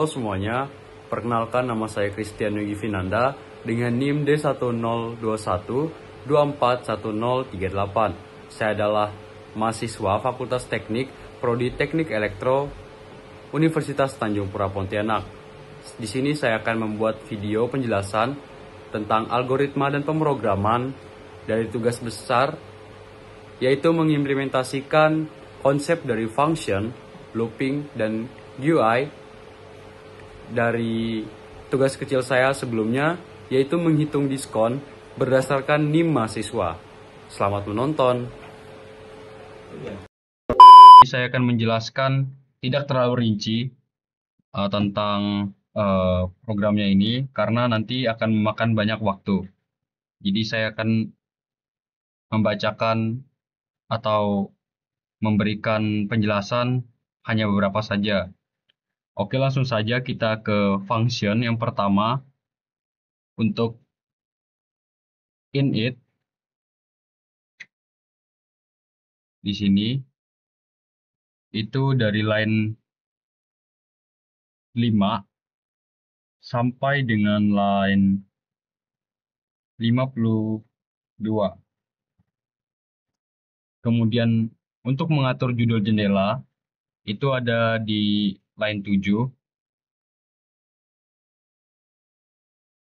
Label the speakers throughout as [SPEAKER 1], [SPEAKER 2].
[SPEAKER 1] Halo semuanya, perkenalkan nama saya Christian Yogi Vinanda dengan NIM D1021241038. Saya adalah mahasiswa Fakultas Teknik, Prodi Teknik Elektro, Universitas Tanjung Pura Pontianak. Di sini saya akan membuat video penjelasan tentang algoritma dan pemrograman dari tugas besar, yaitu mengimplementasikan konsep dari function, looping, dan GUI dari tugas kecil saya sebelumnya, yaitu menghitung diskon berdasarkan NIM mahasiswa. Selamat menonton. Saya akan menjelaskan tidak terlalu rinci tentang programnya ini karena nanti akan memakan banyak waktu. Jadi saya akan membacakan atau memberikan penjelasan hanya beberapa saja. Oke, langsung saja kita ke function yang pertama. Untuk init di sini itu dari line 5 sampai dengan line 52. Kemudian untuk mengatur judul jendela itu ada di line 7.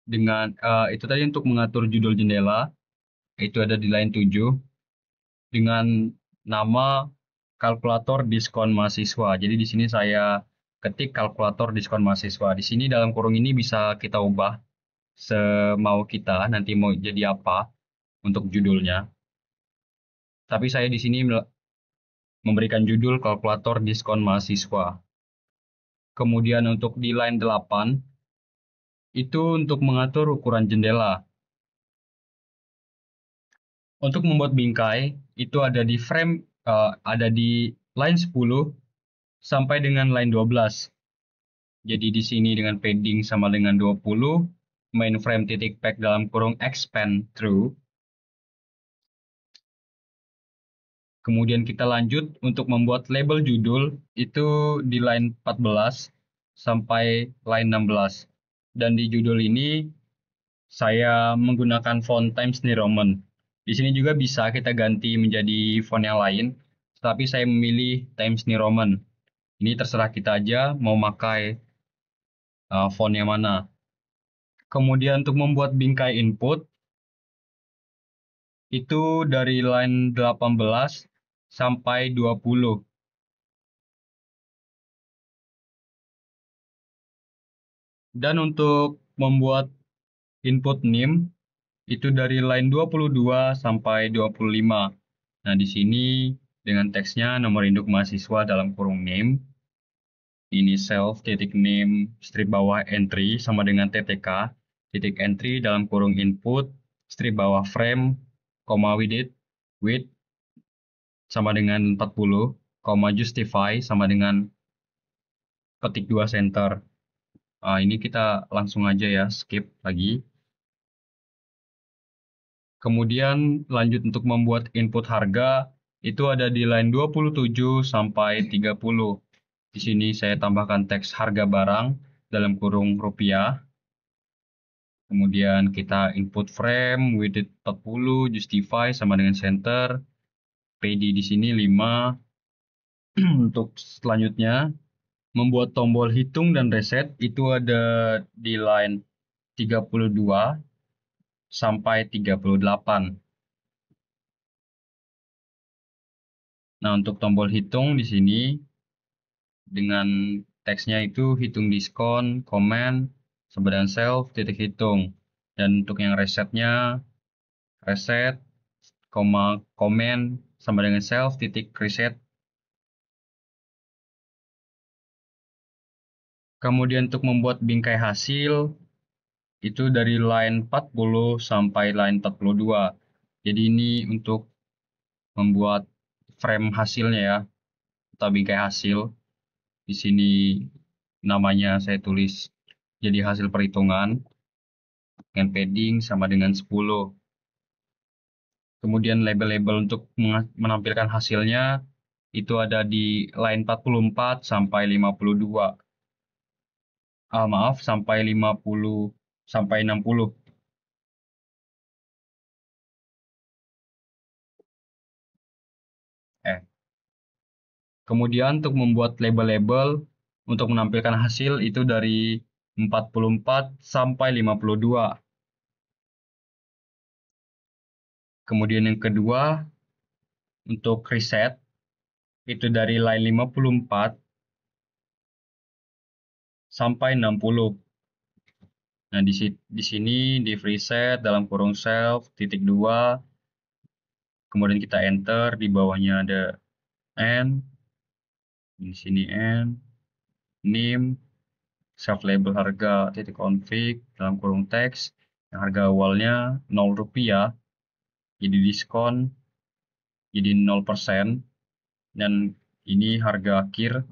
[SPEAKER 1] Dengan itu tadi untuk mengatur judul jendela itu ada di line 7 dengan nama kalkulator diskon mahasiswa. Jadi di sini saya ketik kalkulator diskon mahasiswa. Di sini dalam kurung ini bisa kita ubah semau kita, nanti mau jadi apa untuk judulnya. Tapi saya di sini memberikan judul kalkulator diskon mahasiswa. Kemudian untuk di line 8 itu untuk mengatur ukuran jendela. Untuk membuat bingkai itu ada di ada di line 10 sampai dengan line 12. Jadi di sini dengan padding sama dengan 20, mainframe titik pack dalam kurung expand through. Kemudian kita lanjut untuk membuat label judul itu di line 14 sampai line 16. Dan di judul ini saya menggunakan font Times New Roman. Di sini juga bisa kita ganti menjadi font yang lain, tapi saya memilih Times New Roman. Ini terserah kita aja mau pakai font yang mana. Kemudian untuk membuat bingkai input itu dari line 18 sampai 20. Dan untuk membuat input NIM itu dari line 22 sampai 25. Nah, di sini dengan teksnya nomor induk mahasiswa dalam kurung name. Ini self titik name strip bawah entry sama dengan TTK titik entry dalam kurung input strip bawah frame, width sama dengan 40, justify sama dengan ketik 2 center. Ini kita langsung aja ya, skip lagi. Kemudian lanjut untuk membuat input harga, itu ada di line 27 sampai 30. Di sini saya tambahkan teks harga barang dalam kurung rupiah. Kemudian kita input frame, width 40, justify sama dengan center. PD di sini 5. Untuk selanjutnya, membuat tombol hitung dan reset itu ada di line 32 sampai 38. Nah, untuk tombol hitung di sini dengan teksnya itu hitung diskon, comment, sama dengan self, titik hitung. Dan untuk yang resetnya, reset, comment, sama dengan self, titik reset. Kemudian untuk membuat bingkai hasil, itu dari line 40 sampai line 42. Jadi ini untuk membuat frame hasilnya ya, atau bingkai hasil. Di sini namanya saya tulis jadi hasil perhitungan dengan padding sama dengan 10. Kemudian label-label untuk menampilkan hasilnya itu ada di line 44 sampai 52. maaf, sampai 50 sampai 60. Kemudian untuk membuat label-label untuk menampilkan hasil itu dari 44 sampai 52. Kemudian yang kedua, untuk reset itu dari line 54 sampai 60. Nah, di sini di reset dalam kurung self titik 2, kemudian kita enter, di bawahnya ada N, di sini N, name, self label harga titik config dalam kurung teks, yang harga awalnya 0 rupiah, jadi diskon jadi 0%, dan ini harga akhir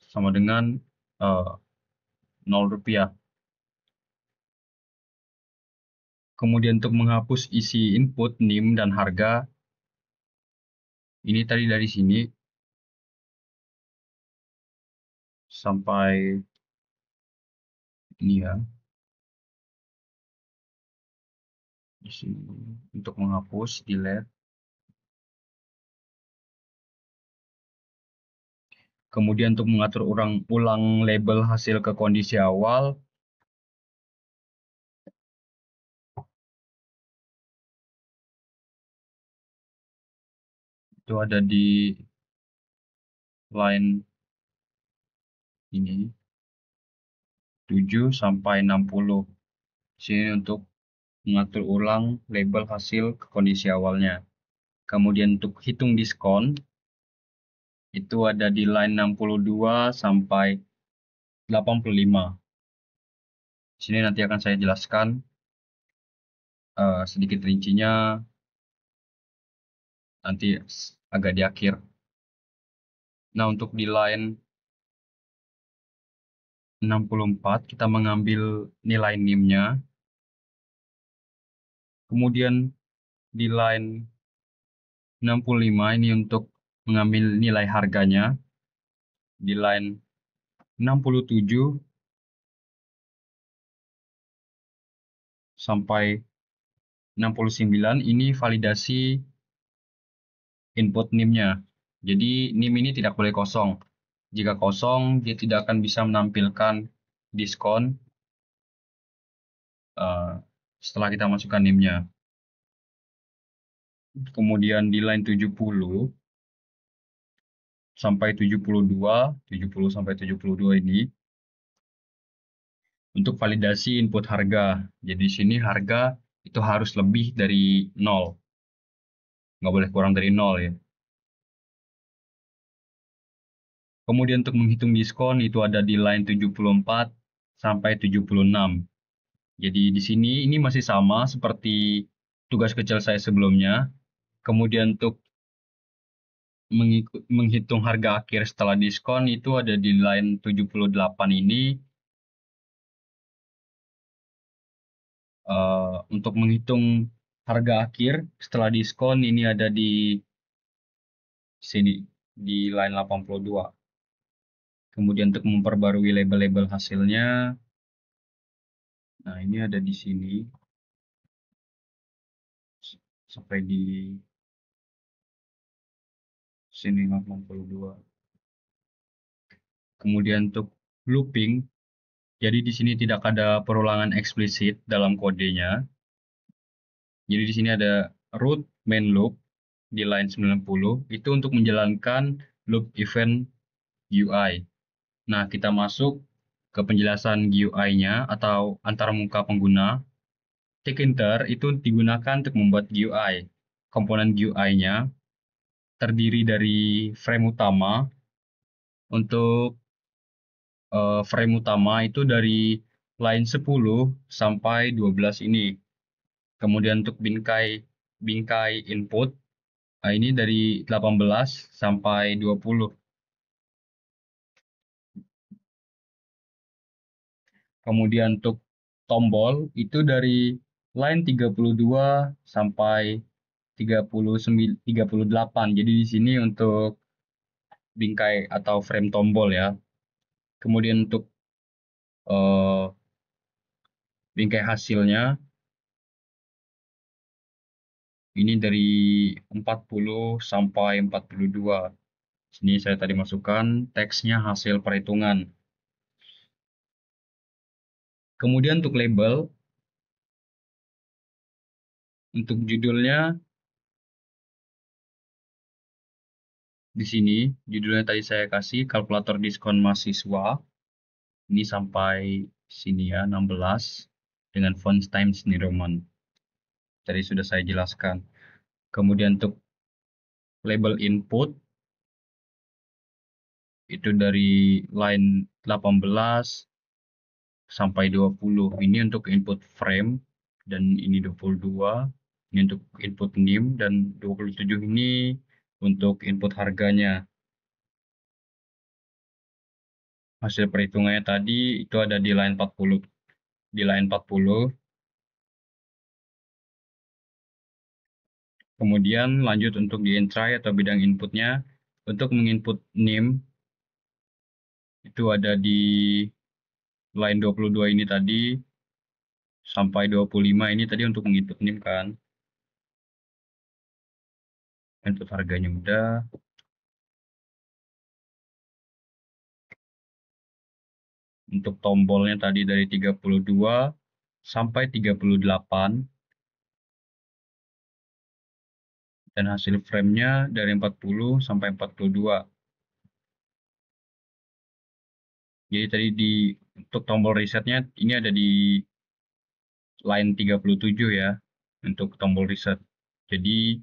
[SPEAKER 1] sama dengan 0 rupiah. Kemudian untuk menghapus isi input NIM dan harga, ini tadi dari sini sampai ini ya, di sini untuk menghapus delete. Kemudian untuk mengatur ulang label hasil ke kondisi awal, itu ada di line ini 7 sampai 60. Sini untuk mengatur ulang label hasil ke kondisi awalnya. Kemudian untuk hitung diskon itu ada di line 62 sampai 85. Sini nanti akan saya jelaskan sedikit rincinya nanti agak di akhir. Nah, untuk di line 64 kita mengambil nilai NIM-nya. Kemudian di line 65 ini untuk mengambil nilai harganya. Di line 67 sampai 69 ini validasi input NIM-nya. Jadi NIM ini tidak boleh kosong. Jika kosong, dia tidak akan bisa menampilkan diskon setelah kita masukkan NIM-nya. Kemudian di line 70 sampai 72, 70 sampai 72 ini untuk validasi input harga. Jadi di sini harga itu harus lebih dari 0. Nggak boleh kurang dari 0 ya. Kemudian untuk menghitung diskon itu ada di line 74 sampai 76. Jadi di sini ini masih sama seperti tugas kecil saya sebelumnya. Kemudian untuk menghitung harga akhir setelah diskon itu ada di line 78 ini. Untuk menghitung harga akhir setelah diskon ini ada di sini di line 82. Kemudian untuk memperbarui label-label hasilnya, nah ini ada di sini sampai di sini 82. Kemudian untuk looping, jadi di sini tidak ada perulangan eksplisit dalam kodenya. Jadi di sini ada root main loop di line 90 itu untuk menjalankan loop event GUI. Nah, kita masuk ke penjelasan GUI-nya atau antarmuka pengguna. Tkinter itu digunakan untuk membuat GUI. Komponen GUI-nya terdiri dari frame utama. Untuk frame utama itu dari line 10 sampai 12 ini. Kemudian untuk bingkai input, nah ini dari 18 sampai 20. Kemudian untuk tombol itu dari line 32 sampai 38. Jadi di sini untuk bingkai atau frame tombol ya. Kemudian untuk eh, bingkai hasilnya. Ini dari 40 sampai 42. Sini saya tadi masukkan teksnya hasil perhitungan. Kemudian untuk label, untuk judulnya di sini, judulnya tadi saya kasih kalkulator diskon mahasiswa. Ini sampai sini ya, 16 dengan font Times New Roman. Tadi sudah saya jelaskan. Kemudian untuk label input itu dari line 18 sampai 20. Ini untuk input frame dan ini 22. Ini untuk input NIM dan 27 ini untuk input harganya. Hasil perhitungannya tadi itu ada di line 40. Di line 40. Kemudian lanjut untuk di entry atau bidang inputnya. Untuk menginput NIM itu ada di line 22 ini tadi sampai 25 ini tadi untuk menginput NIM kan. Input harganya udah. Untuk tombolnya tadi dari 32 sampai 38. Dan hasil frame-nya dari 40 sampai 42. Jadi tadi untuk tombol resetnya ini ada di line 37 ya untuk tombol reset. Jadi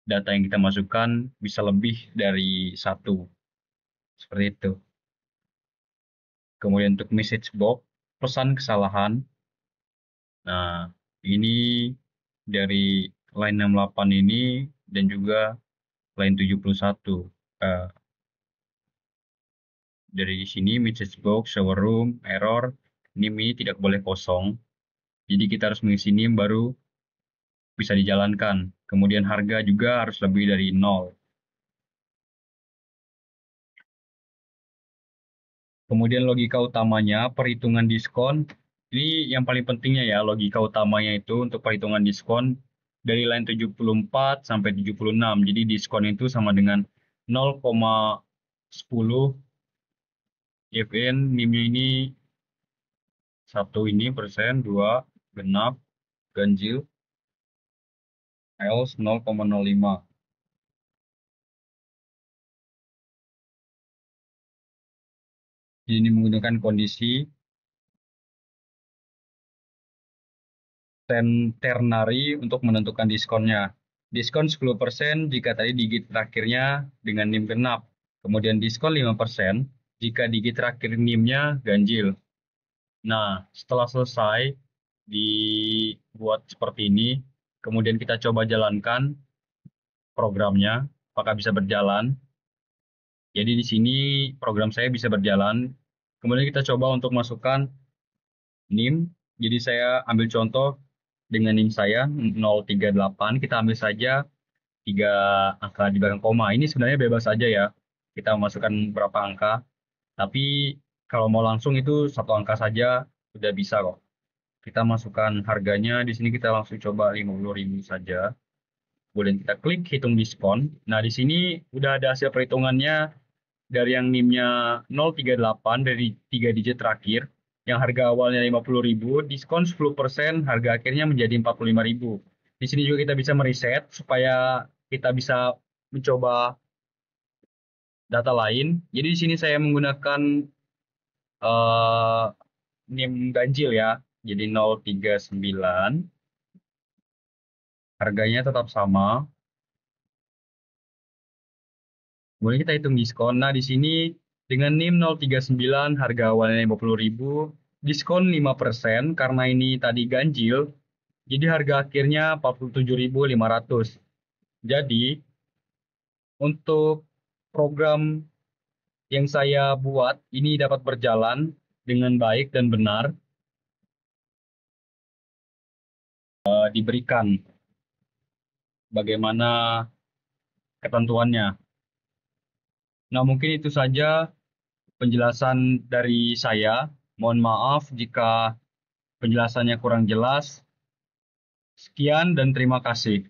[SPEAKER 1] data yang kita masukkan bisa lebih dari satu. Seperti itu. Kemudian untuk message box, pesan kesalahan. Nah, ini dari line 68 ini dan juga line 71. Dari sini message box, shower room, error, ini tidak boleh kosong. Jadi kita harus mengisi NIM baru bisa dijalankan. Kemudian harga juga harus lebih dari 0. Kemudian logika utamanya, perhitungan diskon. Ini yang paling pentingnya ya, logika utamanya itu untuk perhitungan diskon dari line 74 sampai 76. Jadi diskon itu sama dengan 0,10 IFN, NIM-nya ini 1 ini persen, 2 genap, ganjil, IELTS 0,05. Ini menggunakan kondisi ternary untuk menentukan diskonnya. Diskon 10% jika tadi digit terakhirnya dengan NIM genap. Kemudian diskon 5% jika digit terakhir NIM-nya ganjil. Nah, setelah selesai dibuat seperti ini, kemudian kita coba jalankan programnya, apakah bisa berjalan. Jadi di sini program saya bisa berjalan. Kemudian kita coba untuk masukkan NIM. Jadi saya ambil contoh dengan NIM saya 038. Kita ambil saja 3 angka di belakang koma. Ini sebenarnya bebas saja ya. Kita masukkan berapa angka. Tapi kalau mau langsung itu satu angka saja sudah bisa kok. Kita masukkan harganya. Di sini kita langsung coba 50.000 saja. Kemudian kita klik hitung diskon. Nah, di sini udah ada hasil perhitungannya dari yang NIM-nya 038 dari 3 digit terakhir. Yang harga awalnya 50.000, diskon 10%, harga akhirnya menjadi 45.000. Di sini juga kita bisa mereset supaya kita bisa mencoba data lain. Jadi di sini saya menggunakan eh, NIM ganjil ya. Jadi 039. Harganya tetap sama. Kemudian kita hitung diskon. Nah, di sini dengan NIM 039, harga awalnya 50.000, diskon 5% karena ini tadi ganjil, jadi harga akhirnya 47.500. Jadi, untuk program yang saya buat ini dapat berjalan dengan baik dan benar, diberikan bagaimana ketentuannya. Nah, mungkin itu saja penjelasan dari saya Mohon maaf jika penjelasannya kurang jelas. Sekian dan terima kasih.